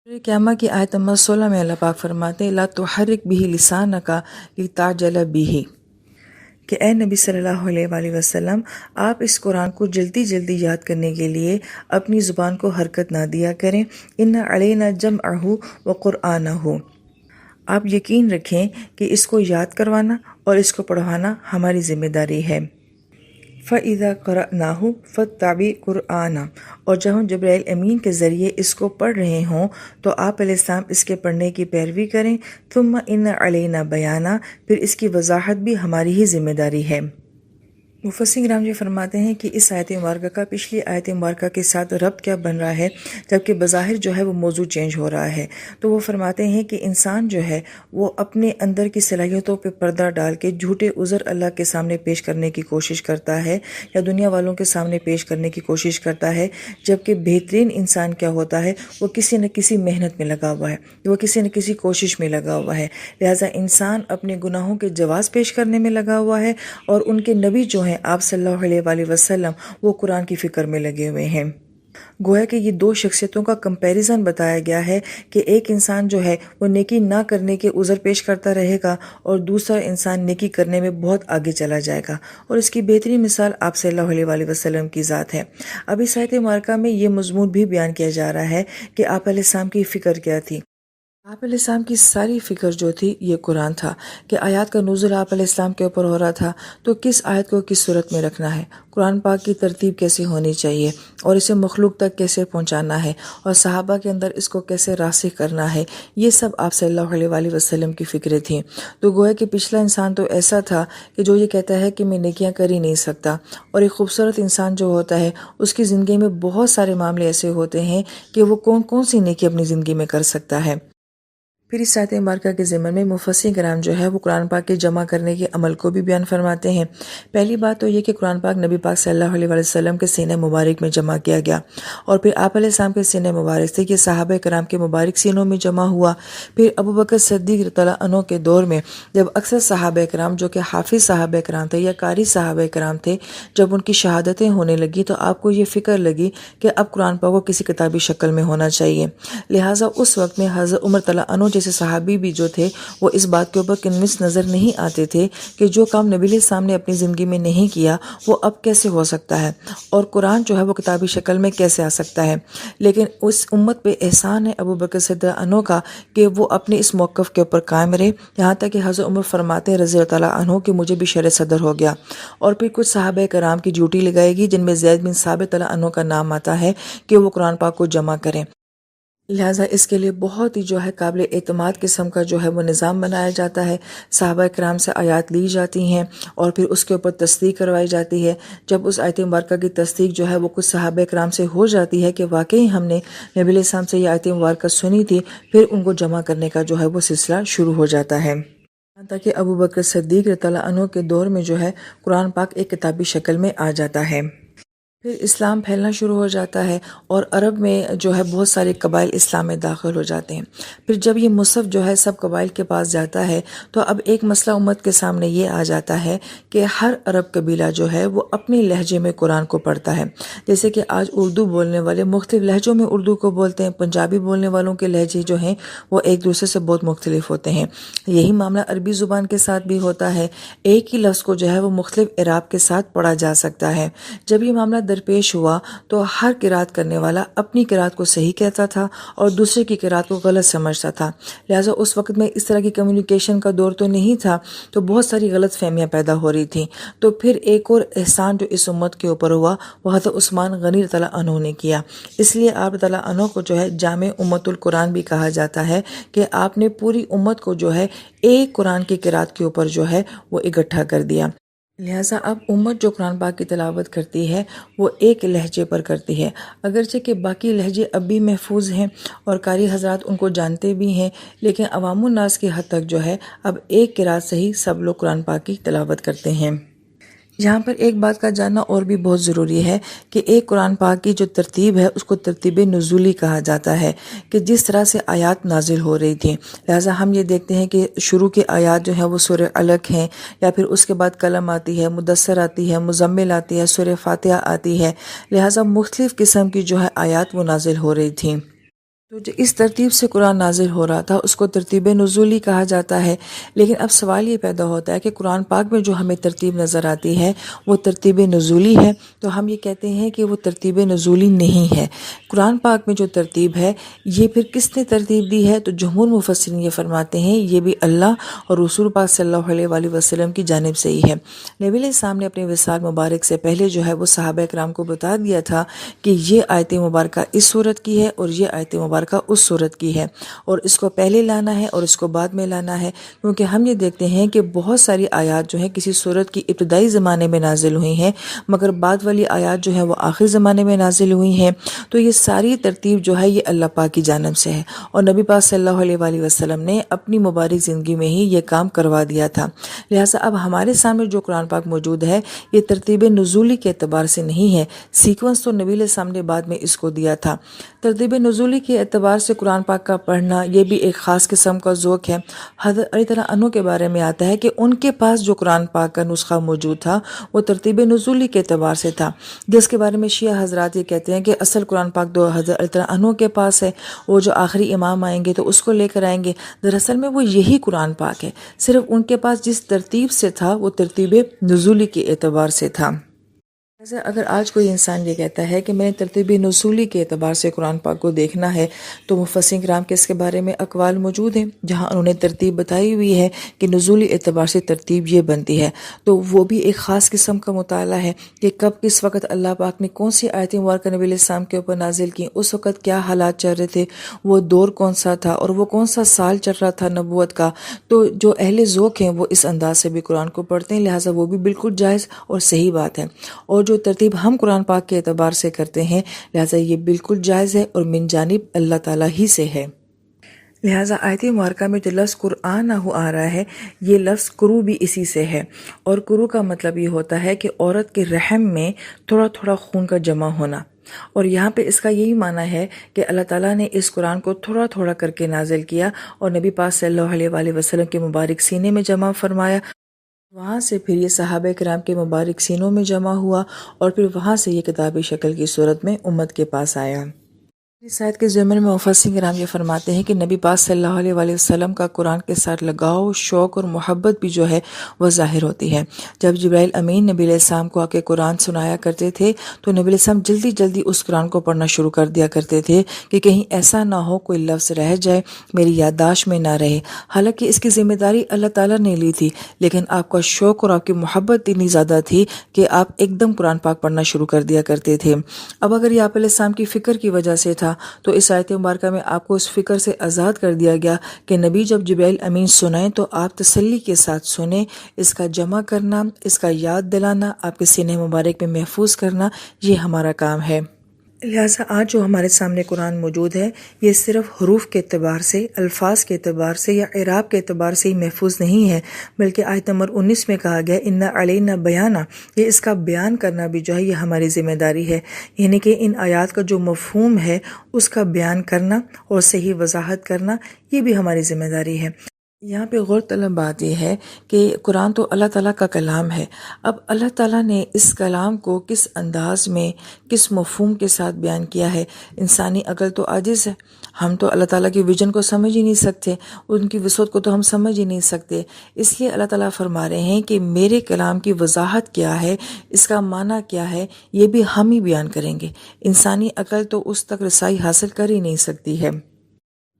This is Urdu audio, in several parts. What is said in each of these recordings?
سورہ قیامہ کی آیت نمبر 16 میں اللہ پاک فرماتے ہیں لا تحرک به لسانک لتعجل به کہ اے نبی صلی اللہ علیہ وآلہ وسلم آپ اس قرآن کو جلدی جلدی یاد کرنے کے لیے اپنی زبان کو حرکت نہ دیا کریں ان علینا جمعہ وقرآنہ آپ یقین رکھیں کہ اس کو یاد کروانا اور اس کو پڑھوانا ہماری ذمہ داری ہے فَإِذَا قَرَأْنَاهُ فَاتَّبِعْ قُرْآنَهُ اور جب ہم جبرائیل امین کے ذریعے اس کو پڑھ رہے ہوں تو آپ علیہ السلام اس کے پڑھنے کی پیروی کریں ثُمَّ إِنَّ عَلَيْنَا بَيَانًا پھر اس کی وضاحت بھی ہماری ہی ذمہ داری ہے۔ مفسرین کرام فرماتے ہیں کہ اس آیت مبارکہ کا پچھلی آیت مبارکہ کے ساتھ ربط کیا بن رہا ہے جبکہ بظاہر جو ہے وہ موضوع چینج ہو رہا ہے۔ تو وہ فرماتے ہیں کہ انسان جو ہے وہ اپنے اندر کی صلاحیتوں پہ پردہ ڈال کے جھوٹے عذر اللہ کے سامنے پیش کرنے کی کوشش کرتا ہے یا دنیا والوں کے سامنے پیش کرنے کی کوشش کرتا ہے، جبکہ بہترین انسان کیا ہوتا ہے وہ کسی نہ کسی محنت میں لگا ہوا ہے، وہ کسی نہ کسی کوشش میں لگا ہوا ہے۔ لہٰذا انسان اپنے گناہوں کے جواز پیش کرنے میں لگا ہوا ہے اور ان کے نبی جو ہیں آپ صلی اللہ علیہ وآلہ وسلم وہ قرآن کی فکر میں لگے ہوئے ہیں۔ گویا کہ یہ دو شخصیتوں کا کمپیریزن بتایا گیا ہے کہ ایک انسان جو ہے وہ نیکی نہ کرنے کے عذر پیش کرتا رہے گا اور دوسرا انسان نیکی کرنے میں بہت آگے چلا جائے گا، اور اس کی بہترین مثال آپ صلی اللہ علیہ وآلہ وسلم کی ذات ہے۔ اب اس آیت مبارکہ میں یہ مضمون بھی بیان کیا جا رہا ہے کہ آپ علیہ السلام کی فکر کیا تھی۔ آپ علیہ السلام کی ساری فکر جو تھی یہ قرآن تھا کہ آیات کا نزول آپ علیہ السلام کے اوپر ہو رہا تھا تو کس آیت کو کس صورت میں رکھنا ہے، قرآن پاک کی ترتیب کیسی ہونی چاہیے اور اسے مخلوق تک کیسے پہنچانا ہے اور صحابہ کے اندر اس کو کیسے راسخ کرنا ہے، یہ سب آپ صلی اللہ علیہ وآلہ وسلم کی فکریں تھیں۔ تو گویا کہ پچھلا انسان تو ایسا تھا کہ جو یہ کہتا ہے کہ میں نیکیاں کر ہی نہیں سکتا، اور ایک خوبصورت انسان جو ہوتا ہے اس کی زندگی میں بہت سارے معاملے ایسے ہوتے ہیں کہ وہ کون سی نیکی اپنی زندگی میں کر سکتا ہے۔ پھر اس آیت مبارکہ کے ضمن میں مفسرین کرام جو ہے وہ قرآن پاک کے جمع کرنے کے عمل کو بھی بیان فرماتے ہیں۔ پہلی بات تو یہ کہ قرآن پاک نبی پاک صلی اللہ علیہ وآلہ وسلم کے سینہ مبارک میں جمع کیا گیا، اور پھر آپ علیہ السلام کے سینہ مبارک سے یہ صحابہ کرام کے مبارک سینوں میں جمع ہوا۔ پھر ابو بکر صدیق رضی اللہ عنہ کے دور میں جب اکثر صحابہ کرام جو کہ حافظ صحابہ کرام تھے یا قاری صحابہ کرام تھے، جب ان کی شہادتیں ہونے لگی تو آپ کو یہ فکر لگی کہ اب قرآن پاک کو کسی کتابی شکل میں ہونا چاہیے۔ لہٰذا اس وقت میں حضرت عمر رضی اللہ عنہ جیسے صحابی بھی جو تھے وہ اس بات کے اوپر کنوینس نظر نہیں آتے تھے کہ جو کام نبی علیہ السلام نے اپنی زندگی میں نہیں کیا وہ اب کیسے ہو سکتا ہے اور قرآن جو ہے وہ کتابی شکل میں کیسے آ سکتا ہے۔ لیکن اس امت پہ احسان ہے ابو بکر صدیق عنہ کا کہ وہ اپنے اس موقف کے اوپر قائم رہے، یہاں تک کہ حضرت عمر فرماتے ہیں رضی اللہ عنہ کہ مجھے بھی شرع صدر ہو گیا۔ اور پھر کچھ صحابہ کرام کی ڈیوٹی لگائے گی جن میں زید بن ثابت رضی اللہ عنہ کا نام آتا ہے کہ وہ قرآن پاک کو جمع کریں۔ لہٰذا اس کے لیے بہت ہی جو ہے قابل اعتماد قسم کا جو ہے وہ نظام بنایا جاتا ہے، صحابہ کرام سے آیات لی جاتی ہیں اور پھر اس کے اوپر تصدیق کروائی جاتی ہے۔ جب اس آیت مبارکہ کی تصدیق جو ہے وہ کچھ صحابہ کرام سے ہو جاتی ہے کہ واقعی ہم نے نبی علیہ السلام سے یہ آیت مبارکہ سنی تھی، پھر ان کو جمع کرنے کا جو ہے وہ سلسلہ شروع ہو جاتا ہے، تاکہ ابو بکر صدیق رضی اللہ عنہ کے دور میں جو ہے قرآن پاک ایک کتابی شکل میں آ جاتا ہے۔ پھر اسلام پھیلنا شروع ہو جاتا ہے اور عرب میں جو ہے بہت سارے قبائل اسلام میں داخل ہو جاتے ہیں۔ پھر جب یہ مصحف جو ہے سب قبائل کے پاس جاتا ہے تو اب ایک مسئلہ امت کے سامنے یہ آ جاتا ہے کہ ہر عرب قبیلہ جو ہے وہ اپنے لہجے میں قرآن کو پڑھتا ہے۔ جیسے کہ آج اردو بولنے والے مختلف لہجوں میں اردو کو بولتے ہیں، پنجابی بولنے والوں کے لہجے جو ہیں وہ ایک دوسرے سے بہت مختلف ہوتے ہیں۔ یہی معاملہ عربی زبان کے ساتھ بھی ہوتا ہے، ایک ہی لفظ کو جو ہے وہ مختلف اعراب کے ساتھ پڑھا جا سکتا ہے۔ جب یہ معاملہ درپیش ہوا تو ہر قرات کرنے والا اپنی قرات کو صحیح کہتا تھا اور دوسرے کی قرات کو غلط سمجھتا تھا۔ لہٰذا اس وقت میں اس طرح کی کمیونیکیشن کا دور تو نہیں تھا، تو بہت ساری غلط فہمیاں پیدا ہو رہی تھیں۔ تو پھر ایک اور احسان جو اس امت کے اوپر ہوا وہ حضرت عثمان غنی رضی اللہ عنہ نے کیا۔ اس لیے آپ رضی اللہ عنہ کو جو ہے جامع امت القرآن بھی کہا جاتا ہے کہ آپ نے پوری امت کو جو ہے ایک قرآن کی قرات کے اوپر جو ہے وہ اکٹھا کر دیا۔ لہٰذا اب امت جو قرآن پاک کی تلاوت کرتی ہے وہ ایک لہجے پر کرتی ہے، اگرچہ کہ باقی لہجے اب بھی محفوظ ہیں اور قاری حضرات ان کو جانتے بھی ہیں، لیکن عوام الناس کی حد تک جو ہے اب ایک قرات سے ہی سب لوگ قرآن پاک کی تلاوت کرتے ہیں۔ یہاں پر ایک بات کا جاننا اور بھی بہت ضروری ہے کہ ایک قرآن پاک کی جو ترتیب ہے اس کو ترتیب نزولی کہا جاتا ہے، کہ جس طرح سے آیات نازل ہو رہی تھیں۔ لہٰذا ہم یہ دیکھتے ہیں کہ شروع کی آیات جو ہیں وہ سورہ علق ہیں، یا پھر اس کے بعد قلم آتی ہے، مدثر آتی ہے، مزمل آتی ہے، سورہ فاتحہ آتی ہے۔ لہٰذا مختلف قسم کی جو ہے آیات وہ نازل ہو رہی تھیں۔ تو جو اس ترتیب سے قرآن نازل ہو رہا تھا اس کو ترتیب نزولی کہا جاتا ہے۔ لیکن اب سوال یہ پیدا ہوتا ہے کہ قرآن پاک میں جو ہمیں ترتیب نظر آتی ہے وہ ترتیب نزولی ہے، تو ہم یہ کہتے ہیں کہ وہ ترتیب نزولی نہیں ہے۔ قرآن پاک میں جو ترتیب ہے یہ پھر کس نے ترتیب دی ہے؟ تو جمہور مفسرین یہ فرماتے ہیں یہ بھی اللہ اور رسول پاک صلی اللہ علیہ وآلہ وسلم کی جانب سے ہی ہے۔ نبی علیہ السلام نے اپنے وصال مبارک سے پہلے جو ہے وہ صحابہ کرام کو بتا دیا تھا کہ یہ آیت مبارکہ اس صورت کی ہے اور یہ آیت مبارکہ اس صورت کی ہے، اور اس کو پہلے لانا ہے اور اس کو بعد میں لانا ہے، کیونکہ ہم یہ دیکھتے ہیں کہ بہت ساری آیات جو ہیں کسی صورت کی ابتدائی زمانے میں نازل ہوئی ہیں، مگر بعد والی آیات جو ہیں وہ آخر زمانے میں نازل ہوئی ہیں۔ تو یہ ساری ترتیب جو ہے یہ اللہ پاک کی جانب سے ہے، اور نبی پاک صلی اللہ علیہ وآلہ وسلم نے اپنی مبارک زندگی میں ہی یہ کام کروا دیا تھا۔ لہٰذا اب ہمارے سامنے جو قرآن پاک موجود ہے یہ ترتیب نزولی کے اعتبار سے نہیں ہے، سیکوینس تو نبی علیہ السلام نے بعد میں اس کو دیا تھا۔ ترتیب نزولی کے اعتبار سے قرآن پاک کا پڑھنا یہ بھی ایک خاص قسم کا ذوق ہے۔ حضرت علی تعالیٰ عنہ کے بارے میں آتا ہے کہ ان کے پاس جو قرآن پاک کا نسخہ موجود تھا وہ ترتیب نزولی کے اعتبار سے تھا، جس کے بارے میں شیعہ حضرات یہ کہتے ہیں کہ اصل قرآن پاک تو حضرت علی تعالیٰ عنہ کے پاس ہے، وہ جو آخری امام آئیں گے تو اس کو لے کر آئیں گے۔ دراصل میں وہ یہی قرآن پاک ہے، صرف ان کے پاس جس ترتیب سے تھا وہ ترتیب نزولی کے اعتبار سے تھا۔ اگر آج کوئی انسان یہ کہتا ہے کہ میں نے ترتیب نزولی کے اعتبار سے قرآن پاک کو دیکھنا ہے، تو مفسرین کرام کے اس کے بارے میں اقوال موجود ہیں جہاں انہوں نے ترتیب بتائی ہوئی ہے کہ نزولی اعتبار سے ترتیب یہ بنتی ہے۔ تو وہ بھی ایک خاص قسم کا مطالعہ ہے کہ کب کس وقت اللہ پاک نے کون سی آیت مبارکہ نبی علیہ السلام کے اوپر نازل کی، اس وقت کیا حالات چل رہے تھے، وہ دور کون سا تھا، اور وہ کون سا سال چل رہا تھا نبوت کا۔ تو جو اہل ذوق ہیں وہ اس انداز سے بھی قرآن کو پڑھتے ہیں، لہٰذا وہ بھی بالکل جائز اور صحیح بات ہے۔ اور جو ترتیب ہم قرآن پاک کے اعتبار سے کرتے ہیں لہٰذا یہ بالکل جائز ہے اور من جانب اللہ تعالیٰ ہی سے ہے۔ لہٰذا آیت مبارکہ میں جو لفظ قرآن آ رہا ہے یہ لفظ قرو بھی اسی سے ہے، اور قرو کا مطلب یہ ہوتا ہے کہ عورت کے رحم میں تھوڑا تھوڑا خون کا جمع ہونا، اور یہاں پہ اس کا یہی معنی ہے کہ اللہ تعالیٰ نے اس قرآن کو تھوڑا تھوڑا کر کے نازل کیا اور نبی پاک صلی اللہ علیہ وآلہ وسلم کے مبارک سینے میں جمع فرمایا، وہاں سے پھر یہ صحابہ کرام کے مبارک سینوں میں جمع ہوا، اور پھر وہاں سے یہ کتابی شکل کی صورت میں امت کے پاس آیا۔ اس آیت کے ضمن میں مفسرین کرام یہ فرماتے ہیں کہ نبی پاک صلی اللہ علیہ وآلہ وسلم کا قرآن کے ساتھ لگاؤ، شوق اور محبت بھی جو ہے وہ ظاہر ہوتی ہے۔ جب جبرائیل امین نبی علیہ السلام کو آ کے قرآن سنایا کرتے تھے تو نبی علیہ السلام جلدی جلدی اس قرآن کو پڑھنا شروع کر دیا کرتے تھے کہ کہیں ایسا نہ ہو کوئی لفظ رہ جائے، میری یادداشت میں نہ رہے۔ حالانکہ اس کی ذمہ داری اللہ تعالیٰ نے لی تھی، لیکن آپ کا شوق اور آپ کی محبت اتنی زیادہ تھی کہ آپ ایک دم قرآن پاک پڑھنا شروع کر دیا کرتے تھے۔ اب اگر یہ آپ علیہ السلام کی فکر کی وجہ سے تھا تو اس آیت مبارکہ میں آپ کو اس فکر سے آزاد کر دیا گیا کہ نبی جب جبرائیل امین سنائیں تو آپ تسلی کے ساتھ سنیں، اس کا جمع کرنا، اس کا یاد دلانا، آپ کے سینے مبارک میں محفوظ کرنا، یہ ہمارا کام ہے۔ لہٰذا آج جو ہمارے سامنے قرآن موجود ہے یہ صرف حروف کے اعتبار سے، الفاظ کے اعتبار سے یا اعراب کے اعتبار سے ہی محفوظ نہیں ہے، بلکہ آیت نمبر 19 میں کہا گیا اِنَّ عَلَيْنَا بَيَانَ، یہ اس کا بیان کرنا بھی جو ہے یہ ہماری ذمہ داری ہے، یعنی کہ ان آیات کا جو مفہوم ہے اس کا بیان کرنا اور صحیح وضاحت کرنا یہ بھی ہماری ذمہ داری ہے۔ یہاں پہ غور طلب بات یہ ہے کہ قرآن تو اللہ تعالیٰ کا کلام ہے، اب اللہ تعالیٰ نے اس کلام کو کس انداز میں، کس مفہوم کے ساتھ بیان کیا ہے۔ انسانی عقل تو عاجز ہے، ہم تو اللہ تعالیٰ کی ویژن کو سمجھ ہی نہیں سکتے، ان کی وسعت کو تو ہم سمجھ ہی نہیں سکتے، اس لیے اللہ تعالیٰ فرما رہے ہیں کہ میرے کلام کی وضاحت کیا ہے، اس کا معنی کیا ہے، یہ بھی ہم ہی بیان کریں گے۔ انسانی عقل تو اس تک رسائی حاصل کر ہی نہیں سکتی ہے۔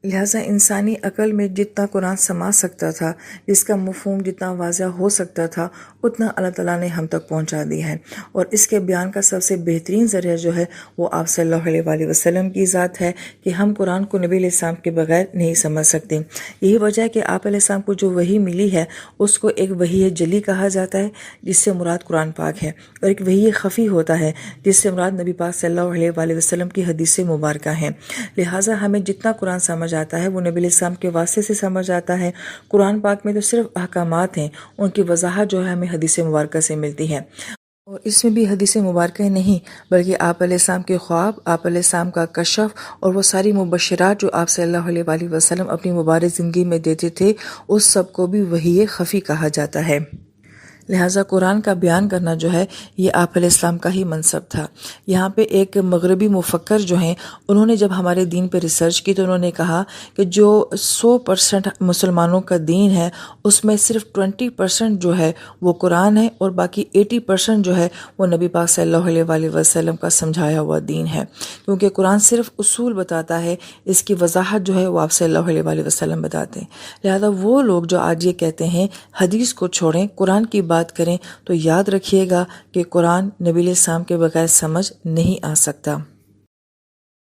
لہٰذا انسانی عقل میں جتنا قرآن سما سکتا تھا، جس کا مفہوم جتنا واضح ہو سکتا تھا، اتنا اللہ تعالیٰ نے ہم تک پہنچا دیا ہے، اور اس کے بیان کا سب سے بہترین ذریعہ جو ہے وہ آپ صلی اللہ علیہ وآلہ وسلم کی ذات ہے کہ ہم قرآن کو نبی علیہ السلام کے بغیر نہیں سمجھ سکتے۔ یہی وجہ ہے کہ آپ علیہ السلام کو جو وحی ملی ہے اس کو ایک وحی جلی کہا جاتا ہے جس سے مراد قرآن پاک ہے، اور ایک وحی خفی ہوتا ہے جس سے مراد نبی پاک صلی اللہ علیہ وآلہ وسلم کی حدیث مبارکہ ہیں۔ لہٰذا ہمیں جتنا قرآن سمجھ آتا ہے وہ نبی علیہ السلام کے واسطے سے سمجھ آتا ہے۔ قرآن پاک میں تو صرف احکامات ہیں، ان کی وضاحت جو ہے ہمیں حدیث مبارکہ سے ملتی ہے، اور اس میں بھی حدیث مبارکہ نہیں بلکہ آپ علیہ السلام کے خواب، آپ علیہ السلام کا کشف اور وہ ساری مبشرات جو آپ صلی اللہ علیہ وآلہ وسلم اپنی مبارک زندگی میں دیتے تھے، اس سب کو بھی وحی خفی کہا جاتا ہے۔ لہٰذا قرآن کا بیان کرنا جو ہے یہ آپ علیہ السلام کا ہی منصب تھا۔ یہاں پہ ایک مغربی مفکر جو ہیں انہوں نے جب ہمارے دین پہ ریسرچ کی تو انہوں نے کہا کہ جو 100% مسلمانوں کا دین ہے اس میں صرف 20% جو ہے وہ قرآن ہے اور باقی 80% جو ہے وہ نبی پاک صلی اللہ علیہ وآلہ وسلم کا سمجھایا ہوا دین ہے، کیونکہ قرآن صرف اصول بتاتا ہے، اس کی وضاحت جو ہے وہ آپ صلی اللہ علیہ وآلہ وسلم بتاتے ہیں۔ لہذا وہ لوگ جو آج یہ کہتے ہیں حدیث کو چھوڑیں قرآن کی بات کریں، تو یاد رکھیے گا کہ قرآن نبی علیہ السلام کے بغیر سمجھ نہیں آ سکتا۔